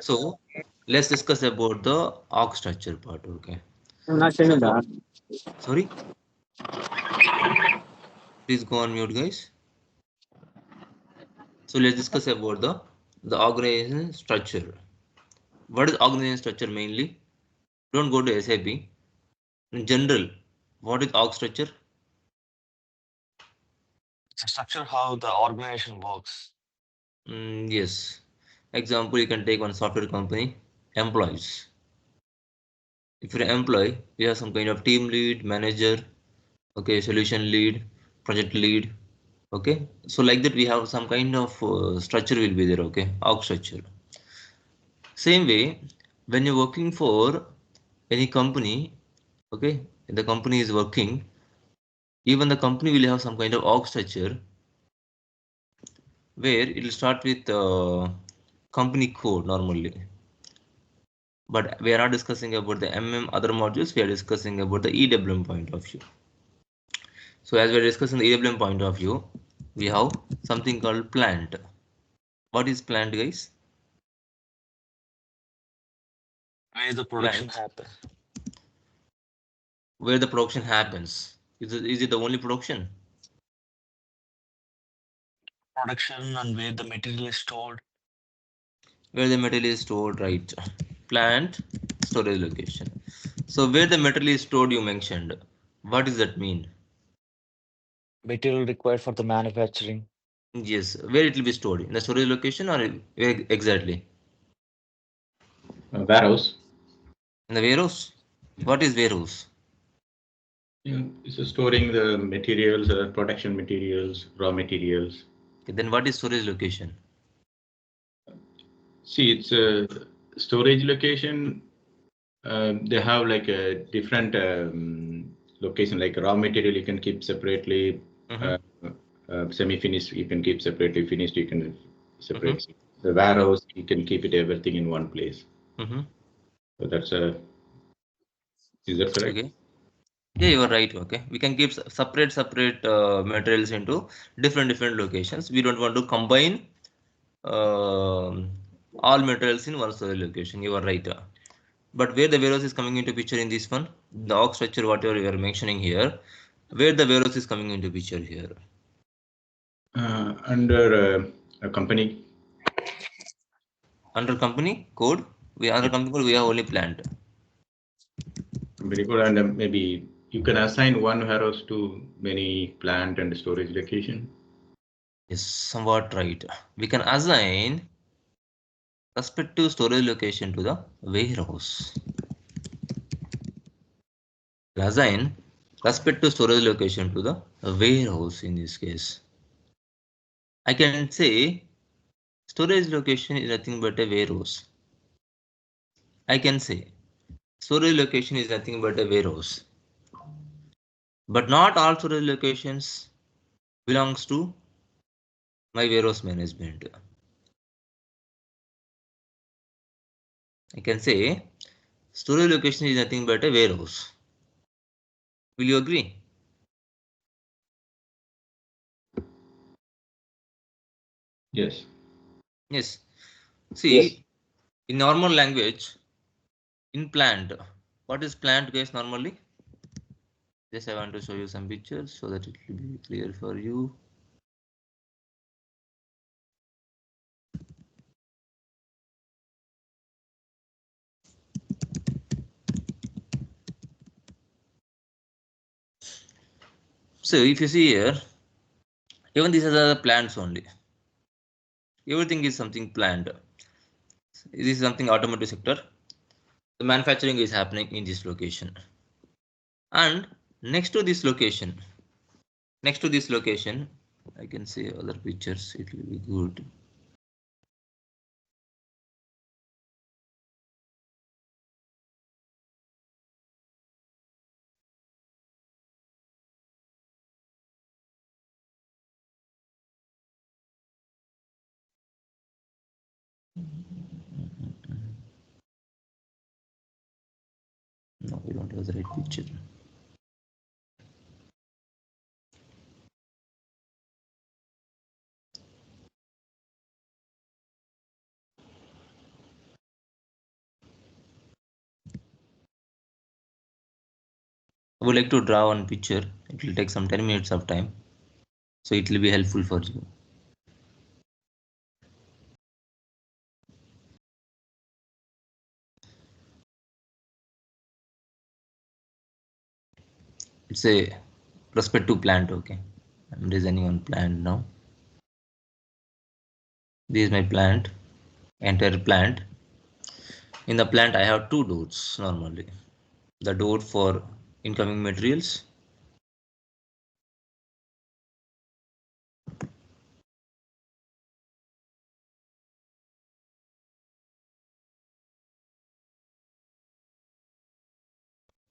So let's discuss about the org structure part. Okay. Not So saying that. sorry, please go on mute, guys. So let's discuss about the organization structure. What is organization structure mainly? Don't go to SAP. In general, what is org structure? It's a structure how the organization works. Yes. Example, you can take one software company, employees. If you're an employee, you have some kind of team lead, manager, okay, solution lead, project lead, okay. So like that, we have some kind of structure will be there, okay, org structure. Same way, when you're working for any company, okay, the company is working, even the company will have some kind of org structure where it will start with company code normally. But we are not discussing about the MM other modules, we are discussing about the EWM point of view. So as we are discussing the EWM point of view, we have something called plant. What is plant, guys? Where the production Plant, happens. where the production happens. Is it the only production? Production and where the material is stored. Where the material is stored, right? Plant, storage location. So where the material is stored, you mentioned. What does that mean? Material required for the manufacturing. Yes, where it will be stored? In the storage location or where exactly? Warehouse. In the warehouse? What is warehouse? It's storing the materials, production materials, raw materials. Okay, then what is storage location? See, it's a storage location. They have like a different location, like raw material you can keep separately, semi-finished you can keep separately, finished you can separate. The warehouse you can keep it everything in one place. So that's a. Is that correct? Okay. Yeah, you are right. Okay, we can keep separate materials into different locations. We don't want to combine all materials in one storage location. You are right. But where the warehouse is coming into picture in this one, the org structure, whatever you are mentioning here, where the warehouse is coming into picture here? Under a company. Under company code, under company code we have only plant. Very good, and maybe you can assign one warehouse to many plant and storage location. Yes, somewhat right. We can assign respective storage location to the warehouse. Assign respective storage location to the warehouse in this case. I can say storage location is nothing but a warehouse. I can say storage location is nothing but a warehouse. But not all storage locations belongs to my warehouse management. I can say storage location is nothing but a warehouse. Will you agree? Yes. Yes. See, in normal language, in plant, what is plant, guys, normally? Just I want to show you some pictures so that it will be clear for you. So if you see here, even these are the plants only. Everything is something planned. This is something automotive sector. The manufacturing is happening in this location. And next to this location, I can see other pictures. It will be good. No, we don't have the right picture. would like to draw one picture. It will take some 10 minutes of time. So it will be helpful for you. It's a prospective plant, okay. I'm designing one plant now. This is my plant, entire plant. In the plant, I have two doors normally. The door for incoming materials.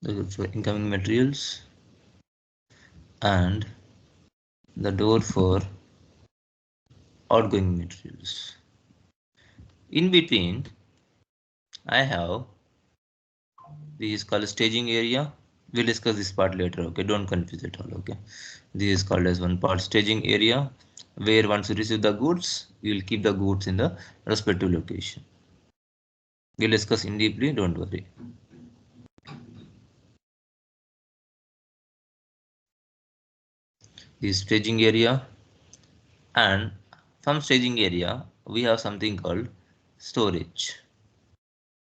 The door for incoming materials and the door for outgoing materials. In between, I have this is called staging area. We'll discuss this part later, okay? Don't confuse it all, okay? This is called as one part staging area, where once you receive the goods, you will keep the goods in the respective location. We'll discuss in deeply, don't worry. This staging area, and from staging area, we have something called storage.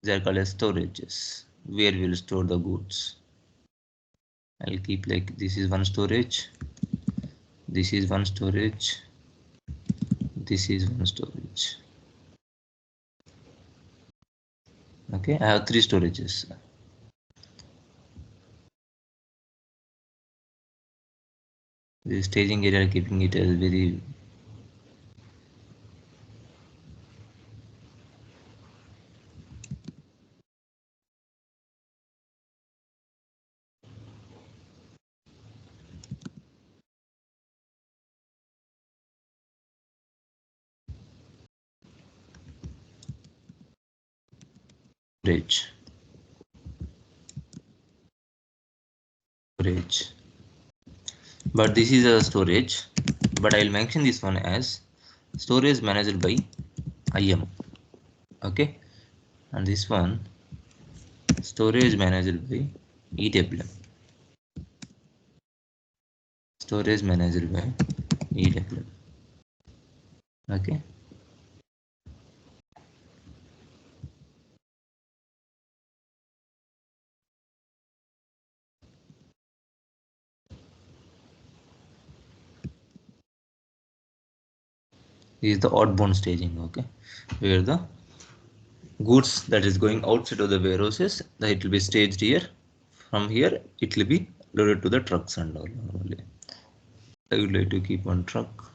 They are called as storages, where we'll store the goods. I'll keep like this is one storage, this is one storage, this is one storage. Okay, I have three storages. The staging area, keeping it as very storage. Storage. But this is a storage, but I'll mention this one as storage managed by IM. Okay, and this one storage managed by EWM. Storage managed by EWM. Okay. Is the outbound staging, okay, where the goods that is going outside of the warehouses, that it will be staged here. From here, it will be loaded to the trucks and all. Normally, I would like to keep one truck.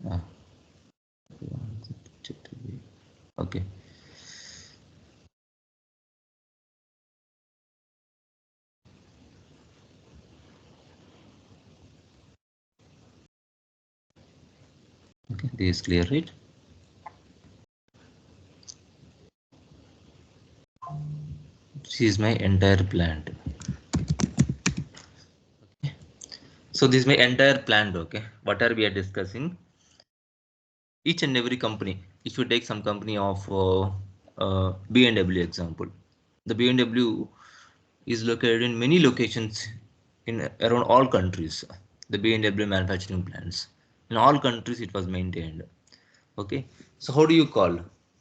Ah, okay. Okay, this is clear, right? This is my entire plant. Okay. So this is my entire plant, okay? What are we are discussing? Each and every company, if you take some company of B&W example, the B&W is located in many locations in around all countries. The B&W manufacturing plants in all countries it was maintained. Okay, so how do you call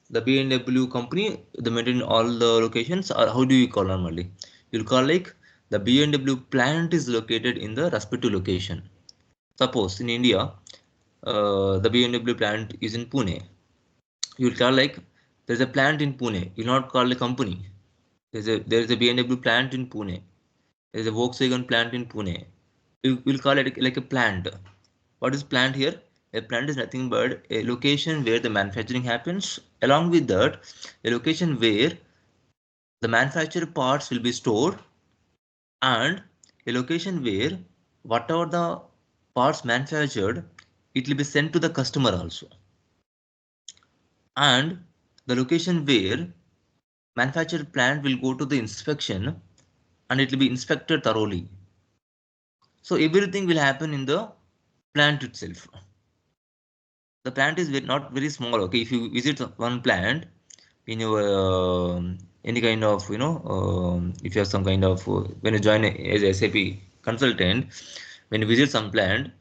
the B&W company? The maintain all the locations, or how do you call normally? You'll call like the B&W plant is located in the respective location. Suppose in India, the B&W plant is in Pune. You'll call like there's a plant in Pune. You'll not call a company. There's a B&W plant in Pune. There's a Volkswagen plant in Pune. We'll call it like a plant. What is plant here? A plant is nothing but a location where the manufacturing happens. Along with that, a location where the manufactured parts will be stored, and a location where whatever the parts manufactured, it will be sent to the customer also. And the location where manufactured plant will go to the inspection and it will be inspected thoroughly. So everything will happen in the plant itself. The plant is not very small. Okay, if you visit one plant in your any kind of if you have some kind of when you join as a SAP consultant, when you visit some plant,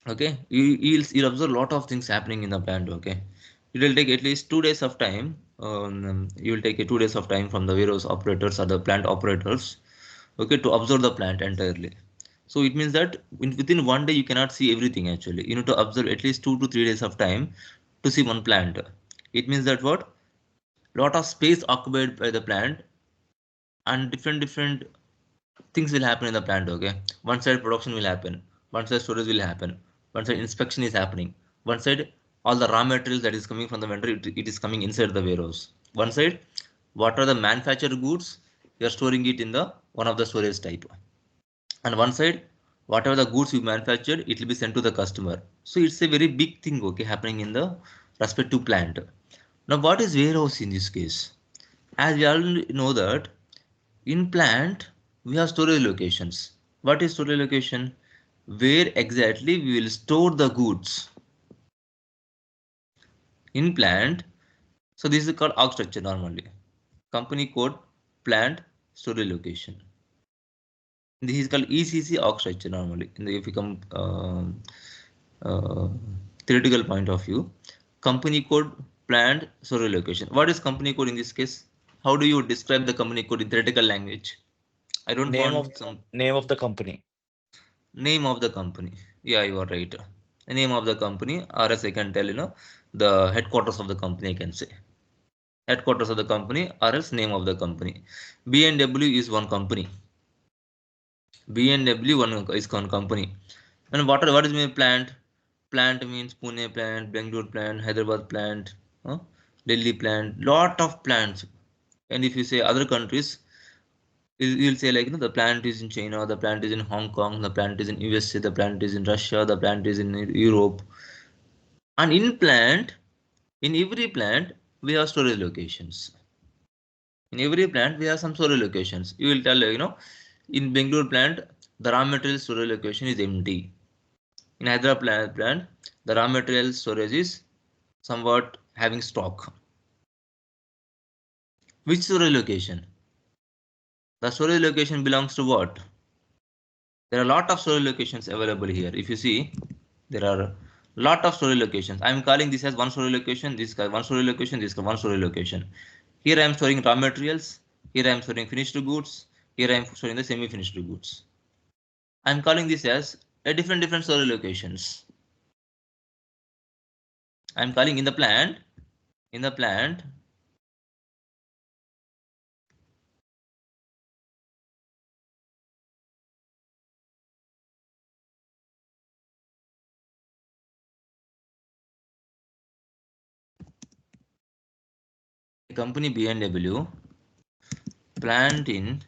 okay, you'll observe a lot of things happening in the plant. Okay, it will take at least 2 days of time. You will take 2 days of time from the warehouse operators or the plant operators, okay, to observe the plant entirely. So it means that within one day you cannot see everything actually. You need to observe at least 2 to 3 days of time to see one plant. It means that what? Lot of space occupied by the plant and different things will happen in the plant. Okay, one side production will happen, one side storage will happen, one side inspection is happening, one side all the raw materials that is coming from the vendor, it is coming inside the warehouse. One side what are the manufactured goods, you are storing it in the one of the storage type, and one side whatever the goods you manufactured it will be sent to the customer. So it's a very big thing, okay, happening in the respective plant. Now what is warehouse in this case? As we all know that in plant we have storage locations. What is storage location? Where exactly we will store the goods in plant. So this is called org structure normally. Company code, plant, storage location. This is called ECC org structure normally. In the if you come uh, theoretical point of view, company code, plant, storage location. What is company code in this case? How do you describe the company code in theoretical language? I don't want some Name of the company. name of the company. Yeah, you are right. The name of the company, or as I can tell, the headquarters of the company, I can say. Headquarters of the company, or else name of the company. B&W is one company. B&W is one company. And what is my plant? Plant means Pune plant, Bangalore plant, Hyderabad plant, Delhi plant, lot of plants. And if you say other countries, you'll say like the plant is in China, the plant is in Hong Kong, the plant is in USA, the plant is in Russia, the plant is in Europe. And in every plant, we have storage locations. In every plant, we have some storage locations. You will tell in Bangalore plant, the raw material storage location is empty. In Hyderabad plant, the raw material storage is somewhat having stock. Which storage location? The storage location belongs to what? There are a lot of storage locations available here. If you see, there are a lot of storage locations. I am calling this as one storage location, this guy one storage location, this guy one storage location. Here I am storing raw materials. Here I am storing finished goods. Here I am storing the semi-finished goods. I am calling this as a different storage locations. I am calling in the plant. In the plant, company B&W plant in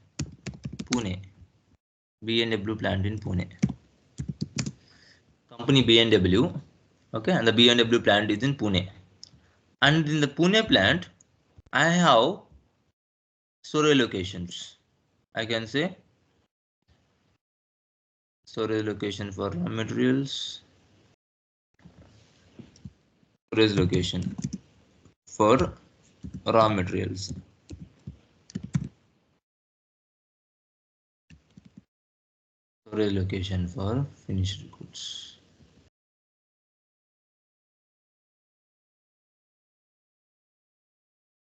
Pune. B&W plant in Pune. Company B&W, okay, and the B&W plant is in Pune. And in the Pune plant, I have storage locations. I can say storage location for raw materials, storage location for raw materials, storage location for finished goods,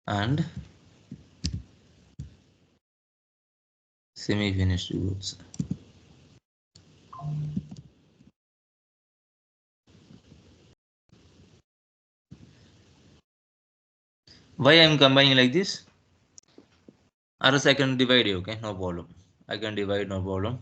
and semi-finished goods. Why I am combining like this? Or else I can divide it, okay, no problem. I can divide, no problem.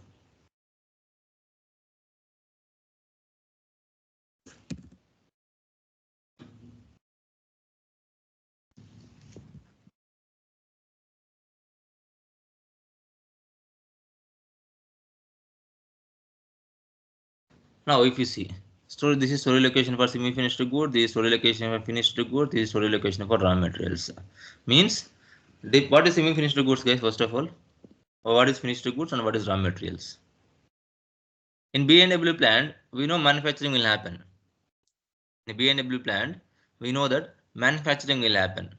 Now if you see So this is storage location for semi-finished good. This is storage location for finished good. This is storage location for raw materials. Means what is semi-finished goods, guys? First of all, what is finished goods and what is raw materials? In B&W plant, we know manufacturing will happen. In B&W plant, we know that manufacturing will happen.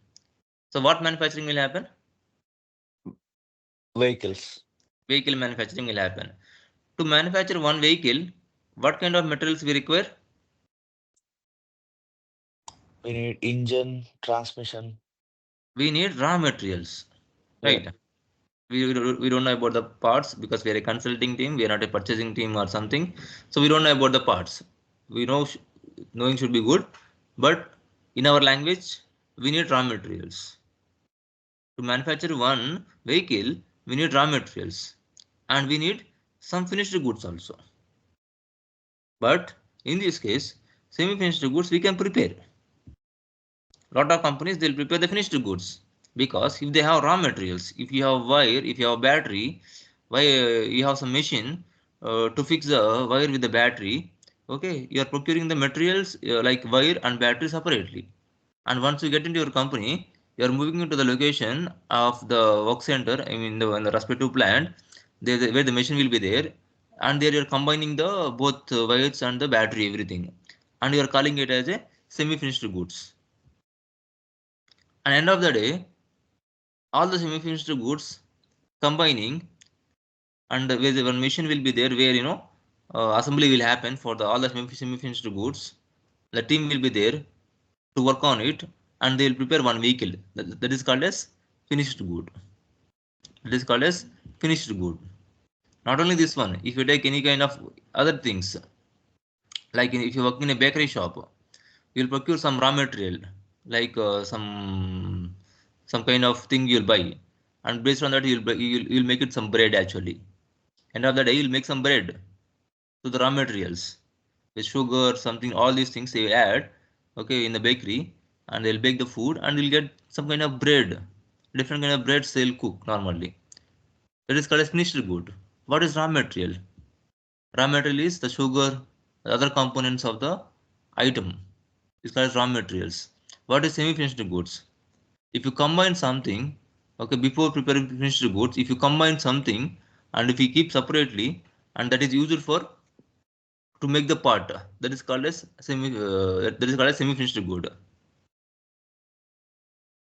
So what manufacturing will happen? Vehicles. Vehicle manufacturing will happen. To manufacture one vehicle, what kind of materials we require? We need engine, transmission. We need raw materials, right? Yeah. We don't know about the parts because we are a consulting team. We are not a purchasing team or something. So we don't know about the parts. We know knowing should be good, but in our language, we need raw materials. To manufacture one vehicle, we need raw materials and we need some finished goods also. But in this case, semi-finished goods we can prepare. Lot of companies they'll prepare the finished goods because if they have raw materials, if you have wire, if you have battery, you have some machine to fix the wire with the battery. Okay, you are procuring the materials like wire and battery separately. And once you get into your company, you are moving into the location of the work center. I mean, the respective plant, where the machine will be there, and there you are combining the both wires and the battery, everything, and you are calling it as a semi-finished goods. And end of the day, all the semi-finished goods combining, and where the one machine will be there, where assembly will happen for all the semi-finished goods. The team will be there to work on it and they will prepare one vehicle that is called as finished good. That is called as finished good. Not only this one, if you take any kind of other things, like if you work in a bakery shop, you'll procure some raw material, like some kind of thing you'll buy, and based on that you'll make it some bread actually. End of the day, you'll make some bread to the raw materials with sugar, something, all these things they will add, okay, in the bakery, and they'll bake the food and you'll get some kind of bread, different kind of breads they'll cook normally. That is called as finished good. What is raw material? Raw material is the sugar, the other components of the item. It's called as raw materials. What is semi-finished goods? If you combine something, okay, before preparing finished goods, if you combine something and if you keep separately, and that is used for to make the part, that is called as semi-finished good.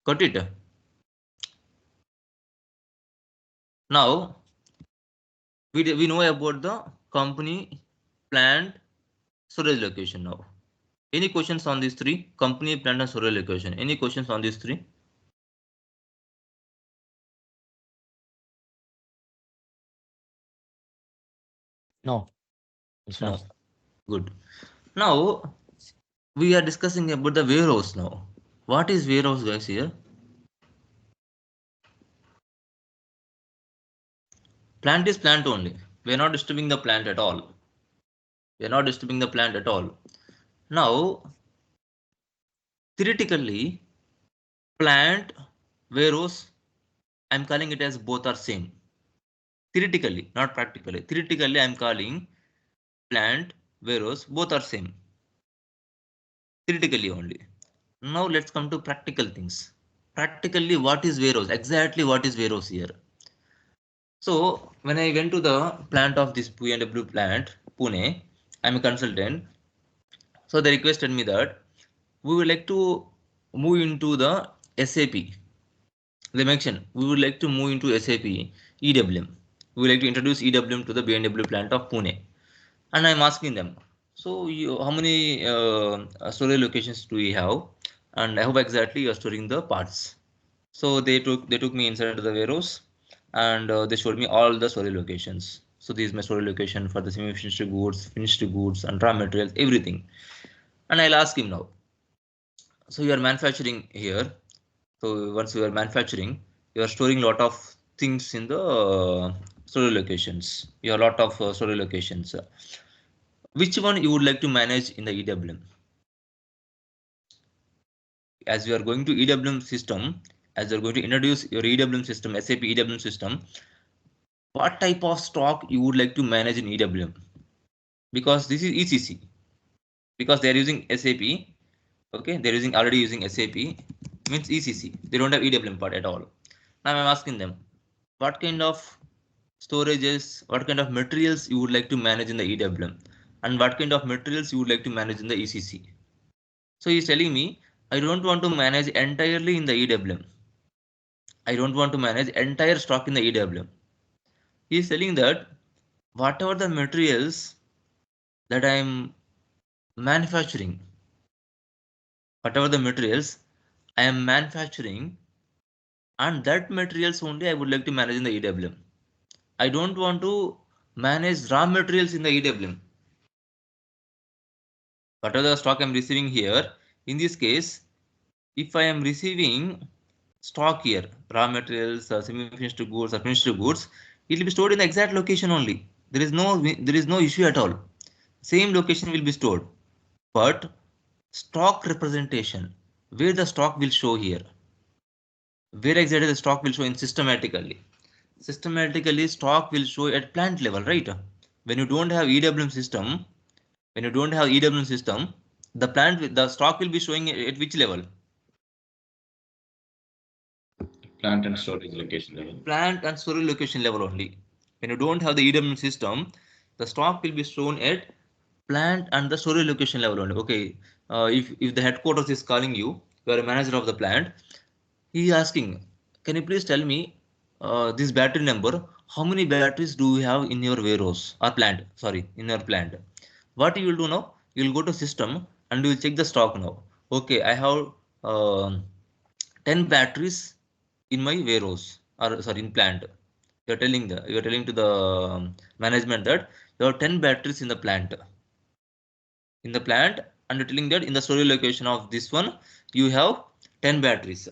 Got it? Now we know about the company, plant, storage location. Now any questions on these three? Company, plant and storage location. Any questions on these three? No. It's No. not. Good. Now we are discussing about the warehouse now. What is warehouse, guys, here? Plant is plant only. We are not disturbing the plant at all. We are not disturbing the plant at all. Now, theoretically, plant, warehouse, I'm calling it as both are same. Theoretically, not practically. Theoretically, I'm calling plant, warehouse, both are same. Theoretically only. Now let's come to practical things. Practically, what is warehouse? Exactly what is warehouse here? So when I went to the plant of this B&W plant, Pune, I'm a consultant. So they requested me that we would like to move into the SAP. They mentioned we would like to move into SAP EWM. We would like to introduce EWM to the B&W plant of Pune. And I'm asking them, so how many storage locations do we have? And how exactly you are storing the parts? So they took me inside the warehouse and they showed me all the storage locations. So this is my storage location for the semi-finished goods, finished goods, and raw materials, everything. And I'll ask him now. So you are manufacturing here. So once you are manufacturing, you are storing a lot of things in the storage locations. You have a lot of storage locations. Which one you would like to manage in the EWM? As you are going to EWM system, as you are going to introduce your EWM system, SAP EWM system, what type of stock you would like to manage in EWM? Because this is ECC. because they are using SAP. Okay, they're already using SAP, means ECC. They don't have EWM part at all. Now I'm asking them, what kind of storages, what kind of materials you would like to manage in the EWM, and what kind of materials you would like to manage in the ECC. So he's telling me, I don't want to manage entirely in the EWM. I don't want to manage entire stock in the EWM. He's telling that whatever the materials that I'm manufacturing, whatever the materials I am manufacturing, and that materials only I would like to manage in the EWM. I don't want to manage raw materials in the EWM. Whatever the stock I'm receiving here, in this case, if I am receiving stock here, raw materials, semi-finished goods, or finished goods, it will be stored in the exact location only. There is no issue at all. Same location will be stored, but stock representation, where the stock will show here, where exactly the stock will show in systematically. Systematically, stock will show at plant level, right? When you don't have EWM system, the stock will be showing at which level? Plant and storage location level. Plant and storage location level only. When you don't have the EWM system, the stock will be shown at plant and the storage location level only. Okay, if the headquarters is calling you, you are a manager of the plant. He is asking, can you please tell me this battery number? How many batteries do you have in your warehouse or plant? Sorry, in your plant. What you will do now? You will go to system and you will check the stock now. Okay, I have 10 batteries in my warehouse, or sorry, in plant. You're telling to the management that there are 10 batteries in the plant. And you're telling that in the storage location of this one you have 10 batteries.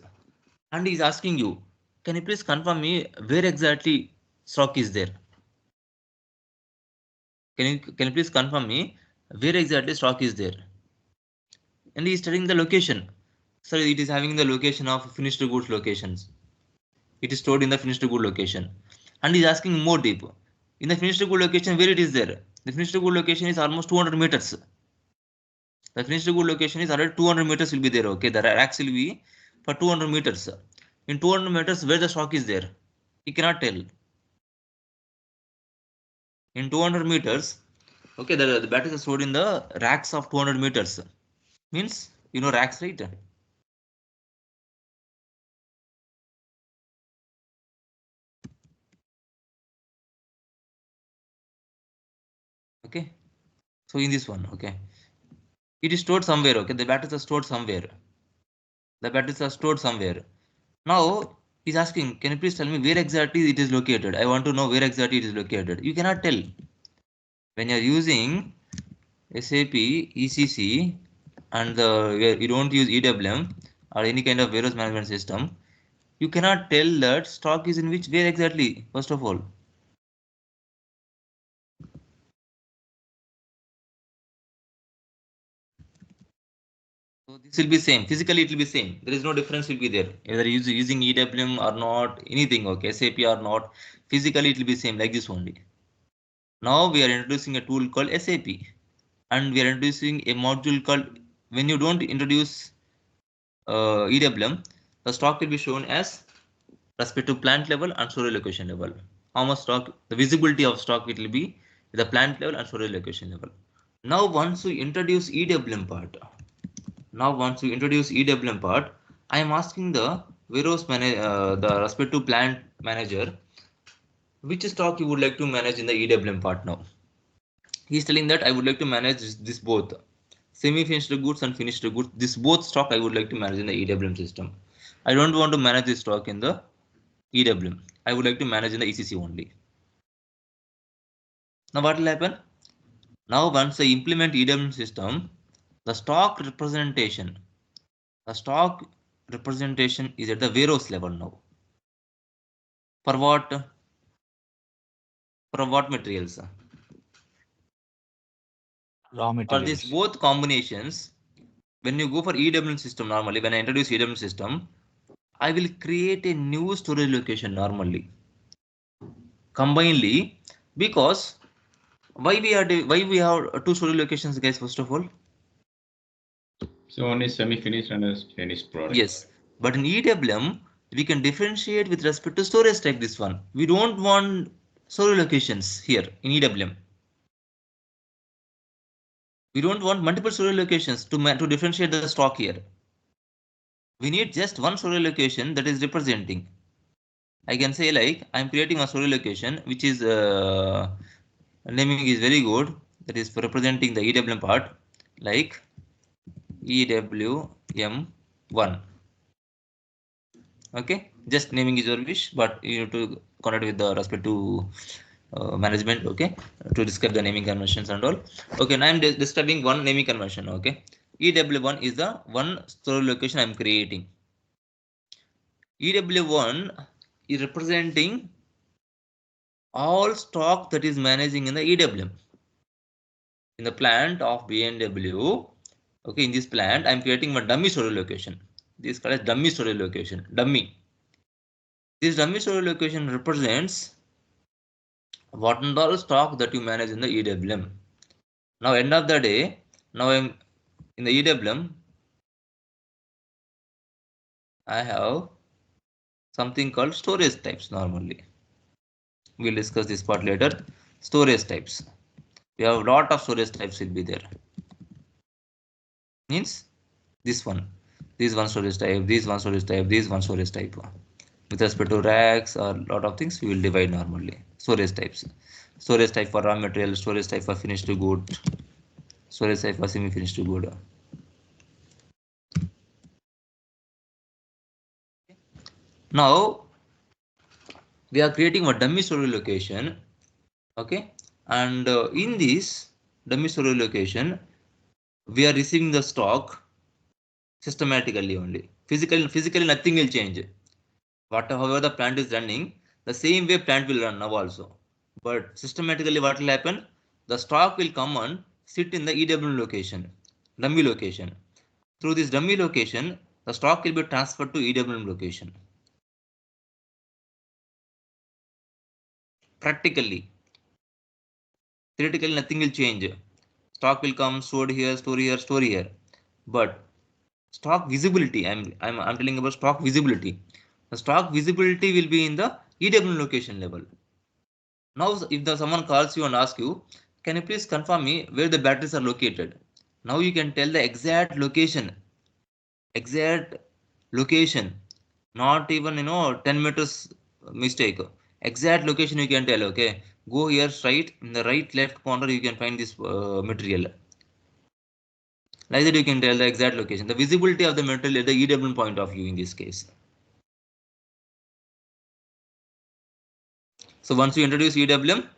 And he's asking you, can you please confirm me where exactly stock is there? Can you please confirm me where exactly stock is there? And he's telling the location. So it is having the location of finished goods locations. It is stored in the finished good location. And he's asking more deep. In the finished good location, where it is there? The finished good location is almost 200 meters. The finished good location is already 200 meters will be there. Okay, the racks will be for 200 meters. In 200 meters, where the stock is there? He cannot tell. In 200 meters, okay, the batteries are stored in the racks of 200 meters. Means, racks, right? Okay, so in this one, okay, it is stored somewhere. Okay, the batteries are stored somewhere. Now he's asking, can you please tell me where exactly it is located? I want to know where exactly it is located. You cannot tell. When you're using SAP ECC and you don't use EWM or any kind of warehouse management system, you cannot tell that stock is in where exactly, first of all. So this will be same. Physically, it will be same. There is no difference will be there. Either using EWM or not, anything, okay, SAP or not. Physically, it will be same like this only. Now we are introducing a tool called SAP, and we are introducing a module called, when you don't introduce EWM, the stock will be shown as respective plant level and storage location level. How much stock, the visibility of stock, it will be the plant level and storage location level. Now once we introduce EWM part, I am asking the warehouse manager, the respective plant manager, which stock you would like to manage in the EWM part now. He's telling that I would like to manage this both semi-finished goods and finished goods. This both stock I would like to manage in the EWM system. I don't want to manage this stock in the EWM. I would like to manage in the ECC only. Now what will happen? Now once I implement EWM system, the stock representation is at the warehouse level now. For what? For what materials? Raw For these materials. both combinations, when you go for EWM system, normally when I introduce EWM system, I will create a new storage location normally, combinedly, because why we have two storage locations, guys? First of all, So one is semi-finished and a finished product. Yes, but in EWM, we can differentiate with respect to storage type this one. We don't want storage locations here in EWM. We don't want multiple storage locations to differentiate the stock here. We need just one storage location that is representing. I can say like I'm creating a storage location which is naming is very good. That is for representing the EWM part like EWM1. Okay, just naming is your wish, but you have to connect with the respect to management. Okay, to describe the naming conventions and all. Okay, now I'm describing one naming convention. Okay, EW1 is the one storage location I'm creating. EW1 is representing all stock that is managing in the EWM. In the plant of BNW, okay, in this plant, I'm creating one dummy storage location. This is called as dummy storage location. Dummy. This dummy storage location represents what and all stock that you manage in the EWM. Now, end of the day, now I'm in the EWM. I have something called storage types normally. We'll discuss this part later. Storage types. We have a lot of storage types will be there. Means this one storage type, this one storage type, this one storage type. With respect to racks or lot of things, we will divide normally. Storage types. Storage type for raw material, storage type for finished good, storage type for semi-finished good. Now we are creating a dummy storage location. Okay, and in this dummy storage location, we are receiving the stock systematically only. Physically nothing will change. However the plant is running, the same way plant will run now also. But systematically what will happen? The stock will come and sit in the EWM location, dummy location. Through this dummy location, the stock will be transferred to EWM location. Practically. Theoretically nothing will change. Stock will come, stored here, store here, store here. But stock visibility, I'm telling about stock visibility. The stock visibility will be in the EWM location level. Now, if someone calls you and asks you, can you please confirm me where the batteries are located? Now you can tell the exact location, not even 10 meters mistake. Exact location you can tell. Okay, go here straight in the right left corner you can find this material. Like that you can tell the exact location, the visibility of the material at the EWM point of view in this case. So once you introduce EWM,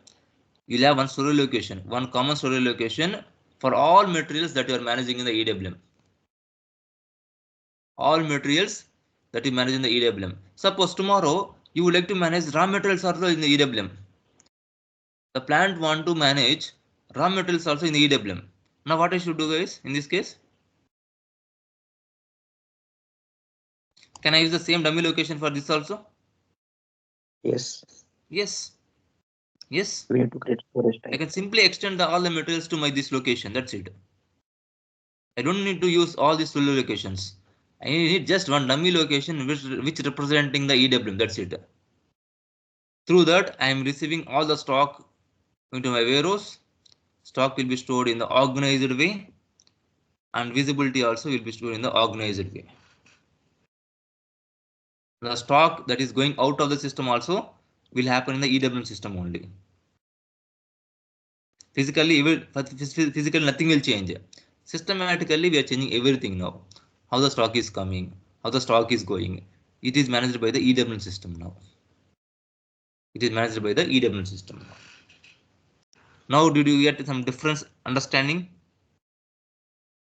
you'll have one storage location, one common storage location for all materials that you are managing in the EWM. All materials that you manage in the EWM. Suppose tomorrow you would like to manage raw materials also in the EWM. The plant want to manage raw materials also in the EWM. Now what I should do, guys, in this case? Can I use the same dummy location for this also? Yes. Yes. Yes. We have to create storage type. I can simply extend all the materials to this location. That's it. I don't need to use all these storage locations. I need just one dummy location which representing the EWM. That's it. Through that, I am receiving all the stock into my warehouse. Stock will be stored in the organized way, and visibility also will be stored in the organized way. The stock that is going out of the system also will happen in the EWM system only. Physically nothing will change. Systematically we are changing everything now. How the stock is coming, how the stock is going. It is managed by the EWM system now. It is managed by the EWM system now. Now did you get some difference understanding?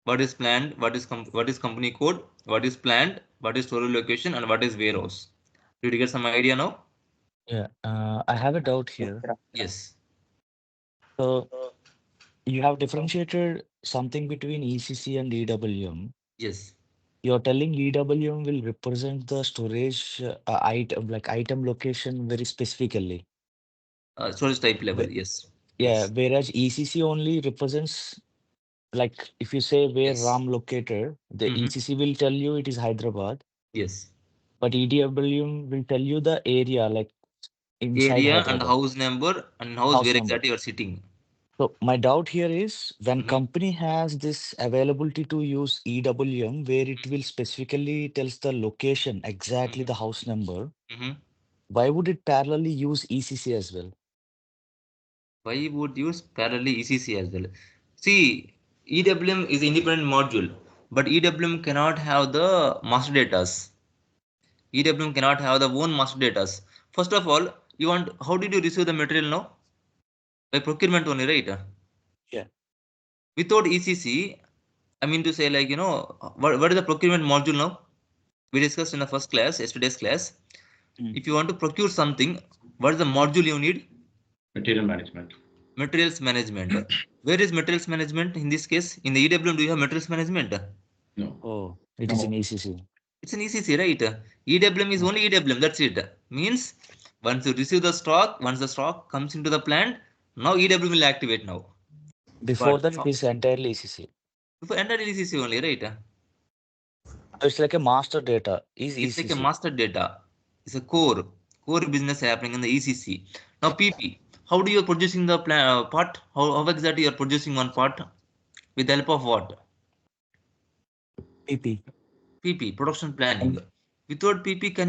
What is planned, what is company code, what is planned, what is storage location, and what is warehouse? Did you get some idea now? Yeah, I have a doubt here. Yes. So you have differentiated something between ECC and EWM. Yes. You're telling EWM will represent the storage item, like item location very specifically. Storage type level. Whe- Yes. Yeah, Yes. whereas ECC only represents like if you say where Yes. Ram located, the ECC will tell you it is Hyderabad, Yes. but EWM will tell you the area, like inside Area and Hyderabad, house number and house house where number. exactly you are sitting. So my doubt here is when Mhm. company has this availability to use EWM, where it will specifically tells the location, exactly the house number, Mhm. why would it parallelly use ECC as well? Why would use parallelly ECC as well? See, EWM is independent module, but EWM cannot have the master datas. EWM cannot have the own master datas. First of all, you want how did you receive the material now? By procurement only, right? Yeah. Without ECC, I mean to say, like, what is the procurement module now? We discussed in the first class, yesterday's class. Mm. If you want to procure something, what is the module you need? Material management. Materials management. Where is materials management in this case? In the EWM, do you have materials management? No. Oh, it is in ECC. It's an ECC, right? EWM is only EWM, that's it. Means once you receive the stock, once the stock comes into the plant, now EWM will activate now. Before But that, it is entirely ECC. before entire ECC only, right? So it's like a master data is It's like a ECC. master data. It's a core business happening in the ECC. Now PP, how do you producing the part? How exactly you are producing one part? With the help of what? PP. PP, production planning. And Without PP, can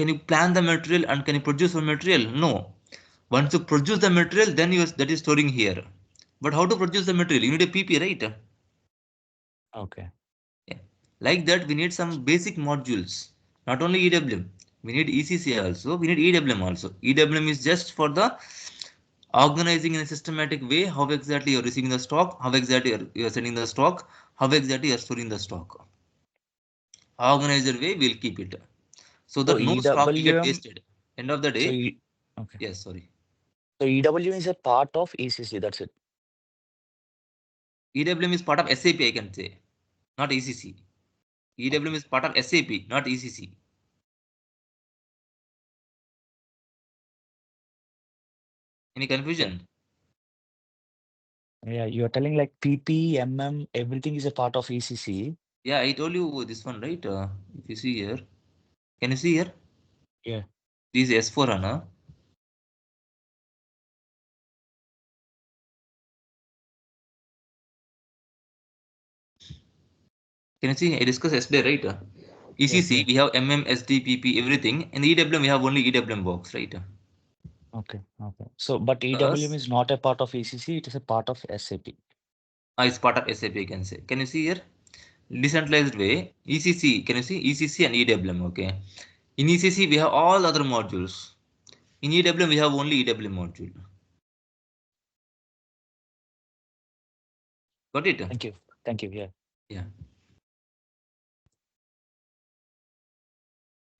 you plan the material and can you produce the material? No. Once you produce the material, then that is storing here. But how to produce the material? You need a PP, right? okay. Yeah. Like that, we need some basic modules. Not only EWM, we need ECC also. We need EWM also. EWM is just for the organizing in a systematic way how exactly you're receiving the stock, how exactly you're sending the stock, how exactly you're storing the stock. Organizer way, we'll keep it so So that no stock will get EWM. wasted. End of the So day, okay. yes, sorry. So EWM is a part of ECC. That's it. EWM is part of SAP, I can say, not ECC. EWM Okay. is part of SAP, not ECC. Any confusion? Yeah, you're telling like PP, MM, everything is a part of ECC. Yeah, I told you this one, right? If you see here, can you see here? Yeah. This is S4 Hana. Can you see? I discussed yesterday, right? ECC, Yeah. we have MM, SD, PP, everything. In the EWM, we have only EWM box, right? Okay. Okay. So, but EWM Because is not a part of ECC. It is a part of SAP. it's part of SAP, I can say. Can you see here? Decentralized way, ECC, can you see? ECC and EWM, okay. In ECC, we have all other modules. In EWM, we have only EWM module. Got it? Thank you. Thank you. Yeah. Yeah.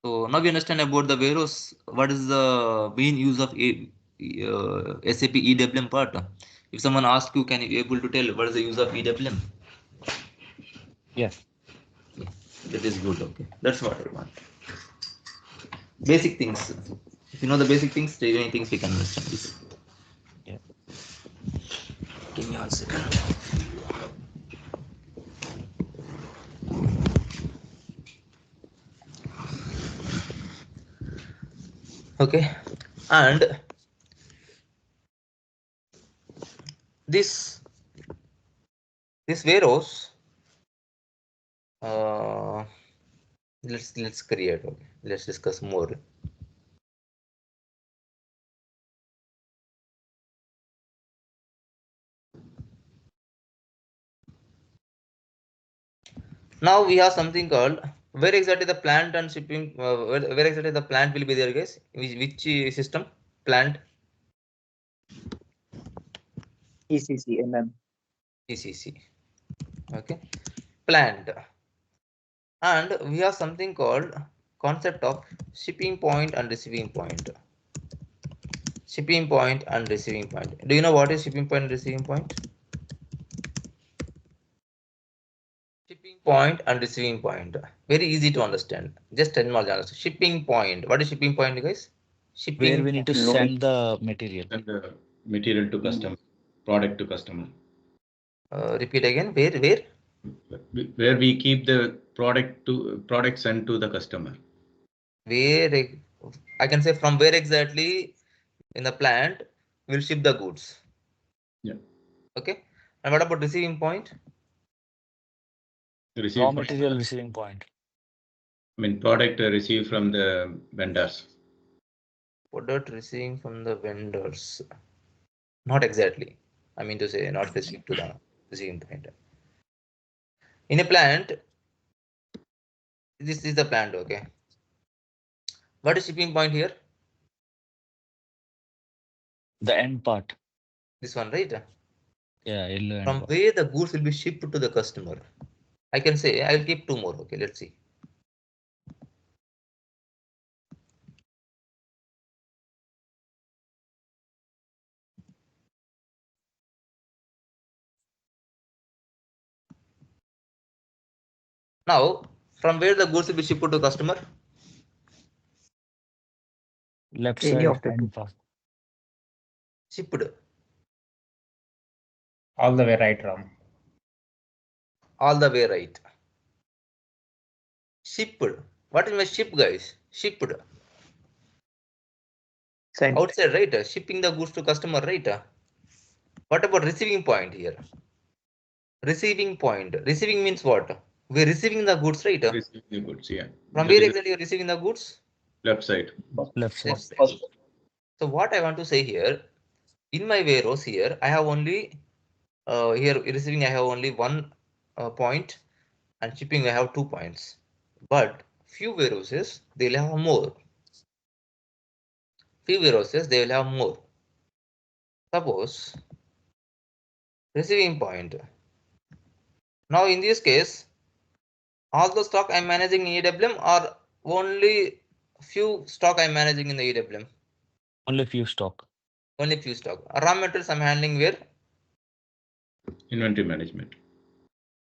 So now we understand about the warehouse. What is the main use of SAP EWM part? If someone asks you, can you be able to tell what is the use of EWM? Yeah. Yeah, that is good. Okay, that's what I want. Basic things. If you know the basic things, many things we can understand. This. Yeah. Give me 1 second. Okay, and this warehouse. Uh, let's create. Okay, let's discuss more. Now we have something called where exactly the plant and shipping. Where exactly the plant will be there, guys? Which system? Plant ECC MM. ECC. Okay, plant, and we have something called concept of shipping point and receiving point. Shipping point and receiving point. Do you know what is shipping point and receiving point? Shipping point and receiving point. Very easy to understand. Just 10 more channels. Shipping point. What is shipping point, guys? Where Shipping we need to Loading. send the material. And the material to customer, product to customer. Repeat again. Where? Where we keep the product sent to the customer. Where I can say from where exactly in the plant will ship the goods. Yeah. Okay. And what about receiving point? Raw material receiving point. I mean, product received from the vendors. Product receiving from the vendors. Not exactly. I mean to say, not received to the receiving point. In a plant, this is the plant. Okay. What is shipping point here? The end part. This one, right? Yeah, yellow end From part. where the goods will be shipped to the customer. I can say I will keep two more. Okay, let's see. Now, from where the goods will be shipped to customer? Left Any side of the two. end part. Shipped. All the way right, Ram. All the way right. Shipped. What is my ship, guys? Shipped. Sent. Outside, right? Shipping the goods to customer, right? What about receiving point here? Receiving point. Receiving means what? We're receiving the goods, right? Receiving the goods, yeah. From where exactly you're receiving the goods? Left side. Left side. Left side. So what I want to say here, in my warehouse here, I have only here receiving I have only one point, and shipping I have 2 points. But few warehouses they'll have more. Few warehouses they will have more. Suppose receiving point. Now in this case, all the stock I'm managing in EWM or only few stock I'm managing in the EWM? Only few stock. Only few stock. Raw materials I'm handling where? Inventory management.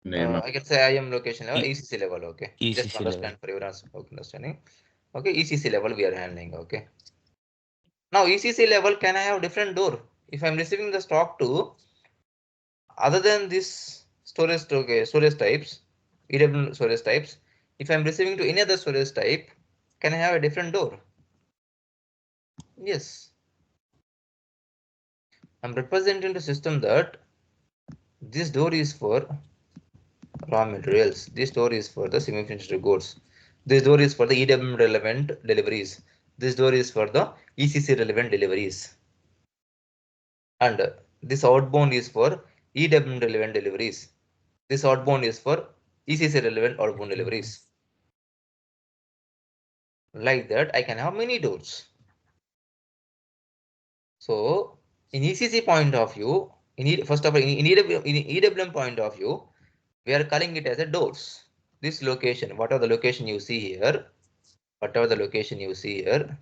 I can say IM location level, E- ECC level. Okay. ECC Just to understand level. for your understanding. Okay, ECC level we are handling. Okay. Now ECC level, can I have different door? If I'm receiving the stock to other than this storage, okay, storage types, EWM storage types, if I'm receiving to any other storage type, can I have a different door? Yes. I'm representing the system that this door is for raw materials, this door is for the semi-finished goods, this door is for the EWM relevant deliveries, this door is for the ECC relevant deliveries, and this outbound is for EWM relevant deliveries. This outbound is for ECC relevant outbound deliveries. Like that, I can have many doors. So, in ECC point of view, first of all, in EWM point of view, we are calling it as a doors. This location, whatever the location you see here, whatever the location you see here,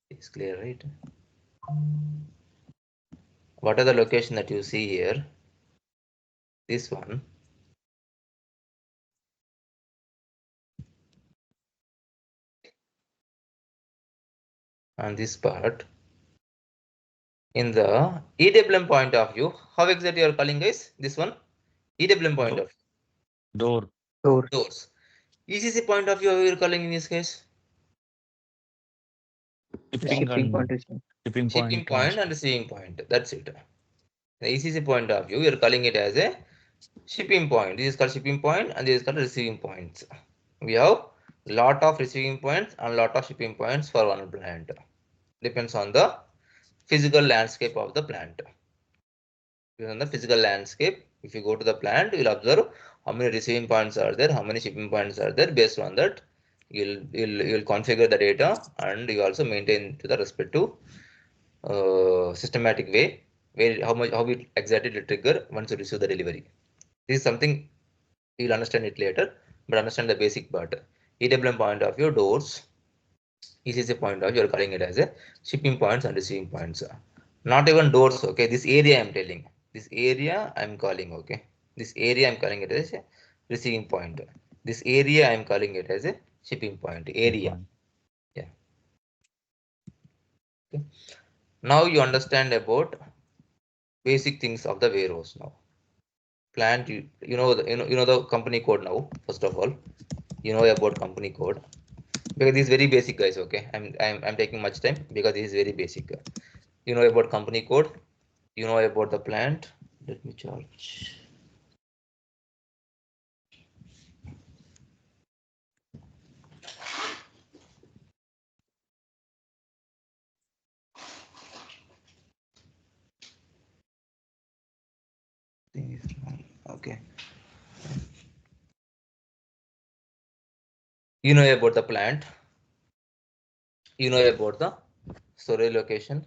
it's clear, right? What are the location that you see here? This one. And this part. In the EWM point of view, how exactly you are calling, guys? This one? EWM point of view. Door. Door. Doors. ECC point of view, how you are calling in this case? Shipping Shipping point. and shipping Shipping point. point and receiving point. That's it. The ECC point of view, we are calling it as a shipping point. This is called shipping point and this is called receiving points. We have lot of receiving points and lot of shipping points for one plant. Depends on the physical landscape of the plant. Depends on the physical landscape. If you go to the plant, you will observe how many receiving points are there, how many shipping points are there. Based on that, You'll configure the data, and you also maintain to the respective systematic way where how it exactly will trigger once you receive the delivery. This is something you'll understand it later, but understand the basic part. EWM point of view, doors. ECC point of view, you're calling it as a shipping points and receiving points. Not even doors. Okay, this area I'm telling. This area I'm calling. Okay, this area I'm calling it as a receiving point. This area I'm calling it as a shipping point. Area. Yeah. Okay. Now you understand about basic things of the warehouse now. Plant, you know the company code now. First of all, you know about company code because this is very basic, guys. Okay, I'm taking much time because this is very basic. You know about company code. You know about the plant. Let me charge. Okay. You know about the plant. You know about the storage location.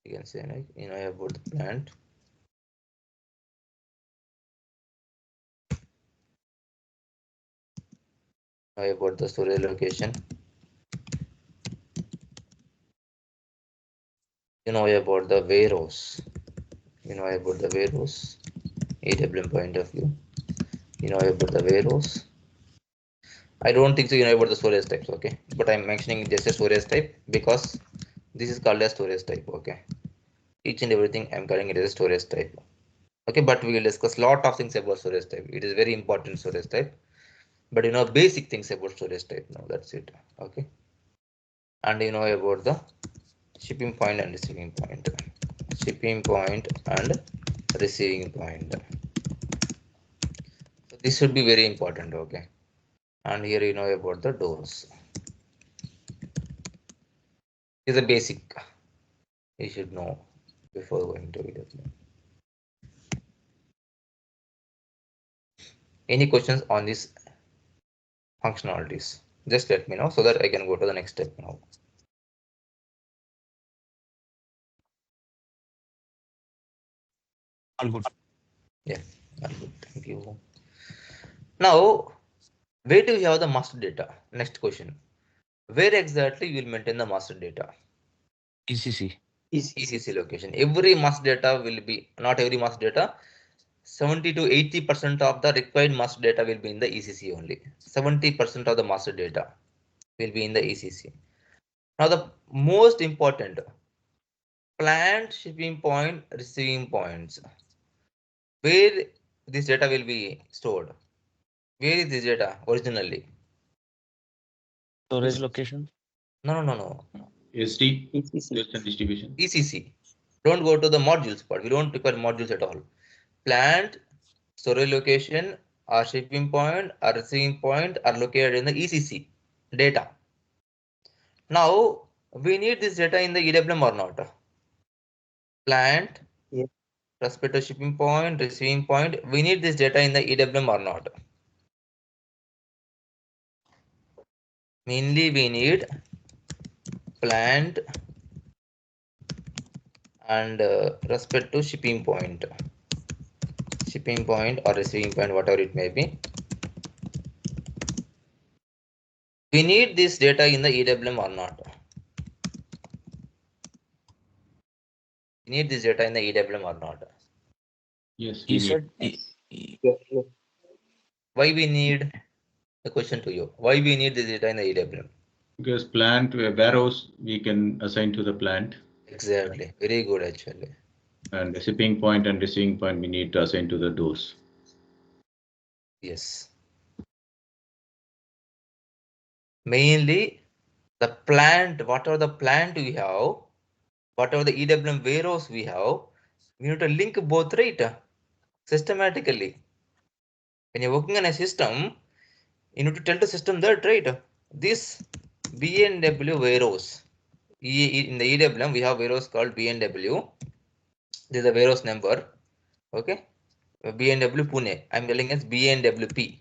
You can say, like, you know about the plant. You know about the storage location. You know about the warehouse. You know about the warehouse. EWM point of view. You know about the warehouse. I don't think so you know about the storage types, okay? But I'm mentioning just a storage type because this is called a storage type, okay? Each and everything I'm calling it as a storage type. Okay, but we will discuss a lot of things about storage type. It is very important storage type. But you know basic things about storage type now, that's it. Okay. And you know about the shipping point and receiving point. Shipping point and receiving point. So this should be very important, okay? And here you know about the doors. Is a basic you should know before going to EWM. Any questions on these functionalities? Just let me know so that I can go to the next step now. All good. Yeah, all good. Thank you. Now, where do you have the master data? Next question. Where exactly you will maintain the master data? ECC. ECC location. Every master data will be, not every master data, 70 to 80% of the required master data will be in the ECC only. 70% of the master data will be in the ECC. Now the most important, plant, shipping point, receiving points. Where this data will be stored? Where is this data originally? Storage location. No. SD, ECC. storage and distribution. ECC. Don't go to the modules part. We don't require modules at all. Plant, storage location, or shipping point, or receiving point are located in the ECC data. Now we need this data in the EWM or not? Plant, Yes. respective shipping point, receiving point. We need this data in the EWM or not? Mainly we need plant and respect to shipping point or receiving point, whatever it may be. We need this data in the EWM or not? We need this data in the EWM or not? Yes, He we need. said Yes. Why we need? The question to you. Why we need this data in the EWM? Because plant warehouse we can assign to the plant. Exactly. Very good actually. And the shipping point and receiving point we need to assign to the doors. Yes. Mainly the plant, whatever the plant we have, whatever the EWM warehouse we have, we need to link both, right? Systematically. When you're working on a system, you need to tell the system that, right? This BNW warehouse. In the EWM, we have warehouse called BNW. This is a warehouse number. Okay. BNW Pune. I'm telling as BNWP.